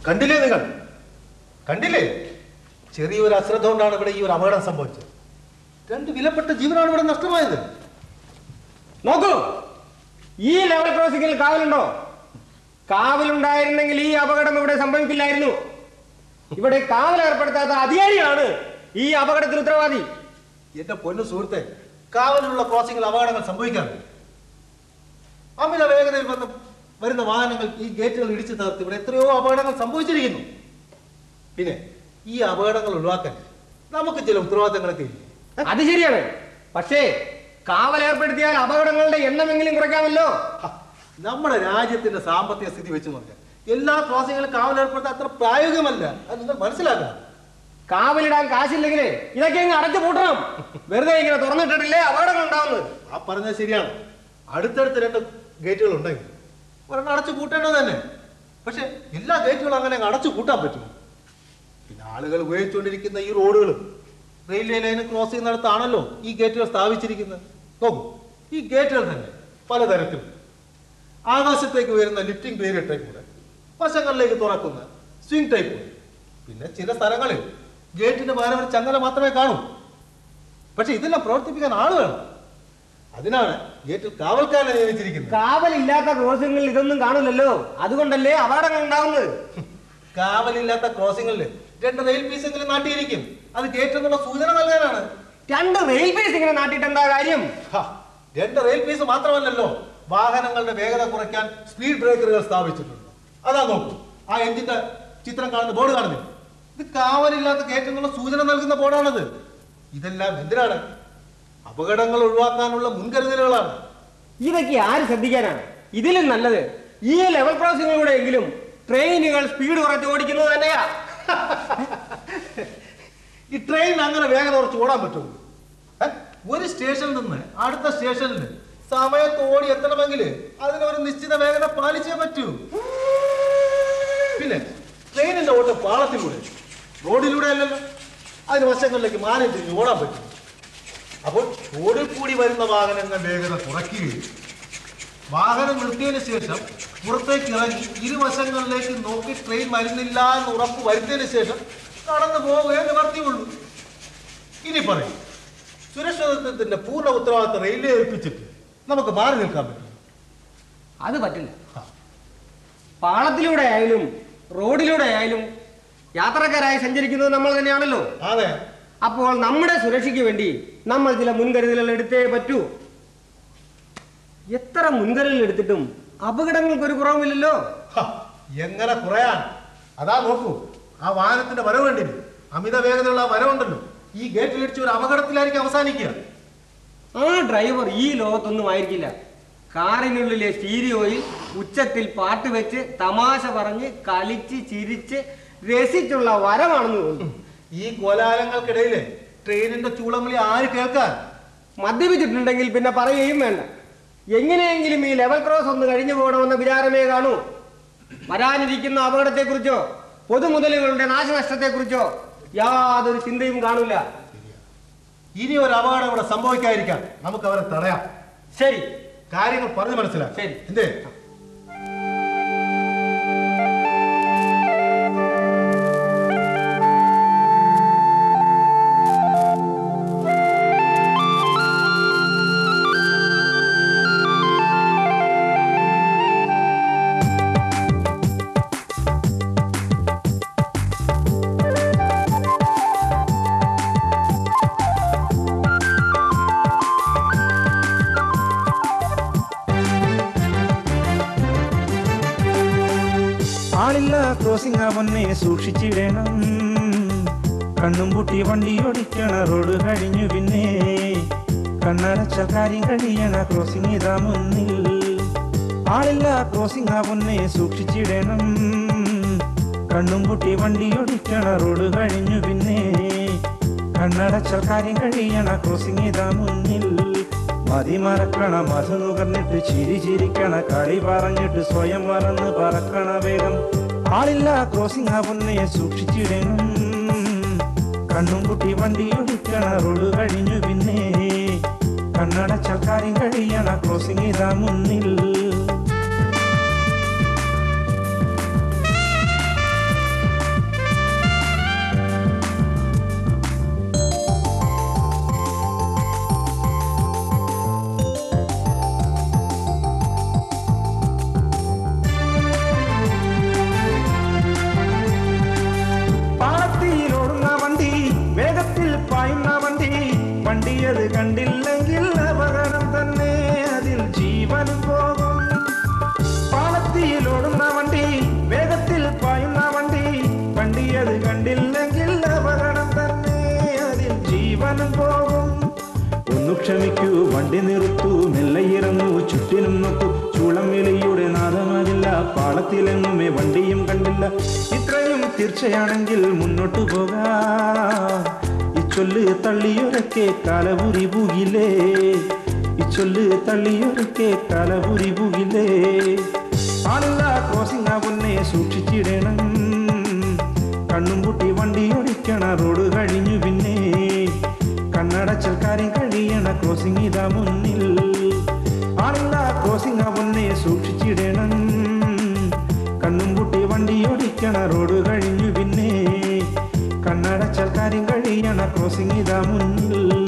കണ്ടില്ലേ നിങ്ങൾ? കണ്ടില്ലേ? ചെറിയൊരു അശ്രദ്ധ കൊണ്ടാണ് ഇവിടെ ഈ ഒരു അപകടം സംഭവിച്ചത്. 2 വിലപ്പെട്ട ജീവനാണ് ഇവിടെ നഷ്ടമായത്. നോക്കൂ, ഈ ലെവൽ ക്രോസിംഗിൽ കാവലുണ്ടോ? കാവലുണ്ടായിരുന്നെങ്കിൽ ഈ അപകടം ഇവിടെ സംഭവിക്കില്ലായിരുന്നു. ഇവിടെ കാവൽ ഏർപ്പെടുത്താത്ത അധികാരിയാണ് ഈ അപകടത്തിന് ഉത്തരവാദി. എന്റെ പൊന്നു സുഹൃത്തെ, കാവലുള്ള ക്രോസിംഗിൽ അപകടങ്ങൾ സംഭവിക്കാറുണ്ട്. അമിത വേഗതയിൽ വരുന്ന വാഹനങ്ങൾ ഈ ഗേറ്റുകൾ ഇടിച്ചു തകർത്ത് ഇവിടെ എത്രയോ അപകടങ്ങൾ സംഭവിച്ചിരിക്കുന്നു. പിന്നെ ഈ അപകടങ്ങൾ ഒഴിവാക്കാൻ നമുക്ക് ചില ഉത്തരവാദിത്തങ്ങളൊക്കെ ഇല്ല. അത് ശരിയാണ്. പക്ഷേ കാവൽ ഏർപ്പെടുത്തിയാൽ അപകടങ്ങളുടെ എണ്ണമെങ്കിലും കുറയ്ക്കാമല്ലോ. നമ്മുടെ രാജ്യത്തിന്റെ സാമ്പത്തിക സ്ഥിതി വെച്ച് നോക്കിയാൽ എല്ലാ ക്രോസിംഗിലും കാവൽ ഏർപ്പെടുത്താൻ അത്ര പ്രായോഗികമല്ല. അത് നിങ്ങൾ മനസ്സിലാക്കണം. കാവലിടാൻ കാശില്ലെങ്കിൽ ഇതൊക്കെ ഇങ്ങ് അടച്ചു പൂട്ടണം. വെറുതെ ഇങ്ങനെ തുറന്നിട്ടിട്ടില്ലേ അപകടങ്ങൾ ഉണ്ടാവുന്നത്. ആ പറഞ്ഞത് ശരിയാണ്. അടുത്തടുത്ത് 2 ഗേറ്റുകൾ ഉണ്ടെങ്കിൽ ഒരെണ്ണം അടച്ചു പൂട്ടേണ്ടത് തന്നെ. പക്ഷെ എല്ലാ ഗേറ്റുകളും അങ്ങനെ അടച്ചു പൂട്ടാൻ പറ്റുമോ? പിന്നെ ആളുകൾ ഉപയോഗിച്ചുകൊണ്ടിരിക്കുന്ന ഈ റോഡുകളും റെയിൽവേ ലൈനും ക്രോസ് ചെയ്യുന്നിടത്താണല്ലോ ഈ ഗേറ്റുകൾ സ്ഥാപിച്ചിരിക്കുന്നത്. നോക്കൂ, ഈ ഗേറ്റുകൾ തന്നെ പലതരത്തിലും ആകാശത്തേക്ക് വരുന്ന ലിഫ്റ്റിംഗ് പേര് ടൈപ്പ്, വശങ്ങളിലേക്ക് തുറക്കുന്ന സ്വിംഗ് ടൈപ്പ്. പിന്നെ ചില സ്ഥലങ്ങളിൽ ഗേറ്റിന്റെ പകരം ഒരു ചങ്ങല മാത്രമേ കാണൂ. പക്ഷെ ഇതെല്ലാം പ്രവർത്തിപ്പിക്കാൻ ആള് വേണം. അതിനാണ് ഗേറ്റിൽ കാവൽക്കാരനെ നിയമിച്ചിരിക്കുന്നത്. കാവലില്ലാത്ത ക്രോസിംഗിൽ ഇതൊന്നും കാണില്ലല്ലോ. അതുകൊണ്ടല്ലേ അപകടങ്ങൾ ഉണ്ടാവുന്നത്. കാവലില്ലാത്ത ക്രോസിംഗിൽ 2 റെയിൽ പീസെങ്കിലും നാട്ടിയിരിക്കും. അത് ഗേറ്റ് എന്നുള്ള സൂചന നൽകാനാണ്. 2 റെയിൽ പീസ് ഇങ്ങനെ നാട്ടിട്ട് എന്താ കാര്യം? 2 റെയിൽ പീസ് മാത്രമല്ലല്ലോ, വാഹനങ്ങളുടെ വേഗത കുറയ്ക്കാൻ സ്പീഡ് ബ്രേക്കറുകൾ സ്ഥാപിച്ചിട്ടുണ്ട്. അതാ നോക്കൂ, ആ എഞ്ചിന്റെ ചിത്രം കാണുന്ന ബോർഡ് കാണുന്നില്ല? ഇത് കാവലില്ലാത്ത ഗേറ്റ് എന്നുള്ള സൂചന നൽകുന്ന ബോർഡാണത്. ഇതെല്ലാം എന്തിനാണ്? അപകടങ്ങൾ ഒഴിവാക്കാനുള്ള മുൻകരുതലുകളാണ്. ഇതൊക്കെ ആര് ശ്രദ്ധിക്കാനാണ്? ഇതിലും നല്ലത് ഈ ലെവൽ ക്രോസിംഗിലൂടെ എങ്കിലും ട്രെയിനുകൾ സ്പീഡ് കുറച്ച് ഓടിക്കുന്നത് തന്നെയാ. ഈ ട്രെയിൻ അങ്ങനെ വേഗം കുറച്ച് ഓടാൻ പറ്റുമോ? ഒരു സ്റ്റേഷനിൽ നിന്ന് അടുത്ത സ്റ്റേഷനിൽ സമയത്ത് ഓടി എത്തണമെങ്കിൽ അതിനൊരു നിശ്ചിത വേഗത പാലിച്ചേ പറ്റൂ. പിന്നെ ട്രെയിനിന്റെ ഓട്ടം പാളത്തിലൂടെ, റോഡിലൂടെ അല്ലല്ലോ. അതിന് വശങ്ങളിലേക്ക് മാനം തിരിഞ്ഞ് ഓടാൻ പറ്റും. അപ്പോൾ റോഡിൽ കൂടി വരുന്ന വാഹനങ്ങൾ വേഗത കുറയ്ക്കുകയും വാഹനം നിർത്തിയതിനു ശേഷം പുറത്തേക്ക് ഇറങ്ങി ഇരുവശങ്ങളിലേക്ക് നോക്കി ട്രെയിൻ വരുന്നില്ല എന്ന് ഉറപ്പ് വരുത്തിയതിനു ശേഷം കടന്നു പോവുകയേ നിവർത്തിയുള്ളൂ. ഇനി പറയും, സുരക്ഷിതത്വത്തിന്റെ പൂർണ്ണ ഉത്തരവാദിത്തം റെയിൽവേ ഏൽപ്പിച്ചിട്ട് നമുക്ക് മാറി നിൽക്കാൻ പറ്റും? അത് പറ്റില്ല. പാളത്തിലൂടെ ആയാലും റോഡിലൂടെ ആയാലും യാത്രക്കാരായി സഞ്ചരിക്കുന്നത് നമ്മൾ തന്നെയാണല്ലോ. അതെ. അപ്പോൾ നമ്മുടെ സുരക്ഷയ്ക്ക് വേണ്ടി നമ്മൾ ചില മുൻകരുതലുകൾ എടുത്തേ പറ്റൂ. എത്ര മുൻകരുതൽ എടുത്തിട്ടും അപകടങ്ങൾക്ക് ഒരു കുറവുമില്ലല്ലോ. എങ്ങനെ കുറയാൻ? അതാ നോക്കൂ, ആ വാഹനത്തിന്റെ വരവ് കണ്ടില്ലേ? അമിത വേഗതയുള്ള ആ വരവുണ്ടല്ലോ, ഈ ഗേറ്റിൽ ഇടിച്ച് ഒരു അപകടത്തിലായിരിക്കും അവസാനിക്കുക. ആ ഡ്രൈവർ ഈ ലോകത്തൊന്നും ആയിരിക്കില്ല. കാറിനുള്ളിലെ സ്റ്റീരിയോയിൽ ഉച്ചത്തിൽ പാട്ട് വെച്ച് തമാശ പറഞ്ഞ് കളിച്ച് ചിരിച്ച് രസിച്ചുള്ള വരവാണെന്ന് തോന്നുന്നു. ഈ കോലാഹലങ്ങൾക്കിടയില് ട്രെയിനിന്റെ ചൂളംവിളി ആര് കേൾക്കാൻ? മദ്യപിച്ചിട്ടുണ്ടെങ്കിൽ പിന്നെ പറയുകയും വേണ്ട. എങ്ങനെയെങ്കിലും ഈ ലെവൽ ക്രോസ് ഒന്ന് കഴിഞ്ഞു പോകണമെന്ന വിചാരമേ കാണൂ. വരാനിരിക്കുന്ന അപകടത്തെക്കുറിച്ചോ പൊതുമുതലുകളുടെ നാശനഷ്ടത്തെക്കുറിച്ചോ യാതൊരു ചിന്തയും കാണൂല. ഇനി ഒരു അപകടം ഇവിടെ സംഭവിക്കാതിരിക്കാൻ നമുക്ക് അവരെ തടയാം. ശരി, കാര്യങ്ങൾ പറഞ്ഞു മനസ്സിലാക്കാം. ശരി. എന്തേ? ക്രോസിംഗ് അവനെ സൂക്ഷിച്ചിടണം. കണ്ണും പൂട്ടി വണ്ടി ഓടിക്കണ റോഡ് കഴിഞ്ഞു പിന്നെ കണ്ണടച്ച കാര്യം കഴിയണ ക്രോസിംഗ് ഇതാ മുന്നിൽ. ആളില്ല ക്രോസിംഗ് അവനെ സൂക്ഷിച്ചിടണം. കണ്ണും പൂട്ടി വണ്ടി ഓടിക്കണ റോഡ് കഴിഞ്ഞു പിന്നെ കണ്ണടച്ച കാര്യം കഴിയണ ക്രോസിംഗ് ഇതാ മുന്നിൽ. മതി മറക്കണ മധു നുകർന്നിട്ട് ചിരിച്ചിരിക്കണ കളി പറഞ്ഞിട്ട് സ്വയം മറന്ന് പറക്കണ വേഗം. ആളില്ല ക്രോസിംഗ് അവനെ സൂക്ഷിച്ചിടണം. കണ്ണും കുട്ടി വണ്ടി ഓടിക്കണ റോഡ് കഴിഞ്ഞു പിന്നെ കണ്ണടച്ച കാര്യം കഴിയണ ക്രോസിംഗ് ഇതാ മുന്നിൽ. വണ്ടിയത് കണ്ടില്ലെങ്കിൽ അപകടം തന്നെ, അതിൽ ജീവൻ പോകും. പാളത്തിയിലോടുന്ന വണ്ടി, വേഗത്തിൽ പായുന്ന വണ്ടി, വണ്ടിയത് കണ്ടില്ലെങ്കിൽ അപകടം തന്നെ, അതിൽ ജീവൻ പോകും. ഒന്നു ക്ഷമിക്കൂ, വണ്ടി നിർത്തൂ, മെല്ലെ ഇറങ്ങൂ, ചുറ്റിനും നോക്കൂ, ചൂളം വിളിയുടെ നാദമാകില്ല, പാളത്തിലെങ്ങുമേ വണ്ടിയും കണ്ടില്ല. ഇത്രയും തീർച്ചയാണെങ്കിൽ മുന്നോട്ടു പോകാം. ഇച്ചൊല്ല് തള്ളിയൊരക്കെ കാലപുരി പൂകിലേ, ഇച്ചൊല്ല് തള്ളിയൊരക്കെ കാലപുരി പൂകിലേ. ആളില്ല ക്രോസിംഗ് പൊന്നെ സൂക്ഷിച്ചിടണം, കണ്ണും പൂട്ടി വണ്ടി ഓടിക്കണ, റോഡ് കഴിഞ്ഞു പിന്നെ കണ്ണടച്ചൽ കാര്യം കഴിയണ, ക്രോസിംഗ് ഇതാ മുന്നിൽ. ആളില്ല ക്രോസിംഗ് പൊന്നെ സൂക്ഷിച്ചിടണം, കണ്ണും പൂട്ടി വണ്ടി ഓടിക്കണ, റോഡ് കഴിഞ്ഞു പിന്നെ കണ്ണടച്ചൽ കാര്യം കഴിയണ, ക്രോസിംഗ് ഇതാ മുന്നിൽ.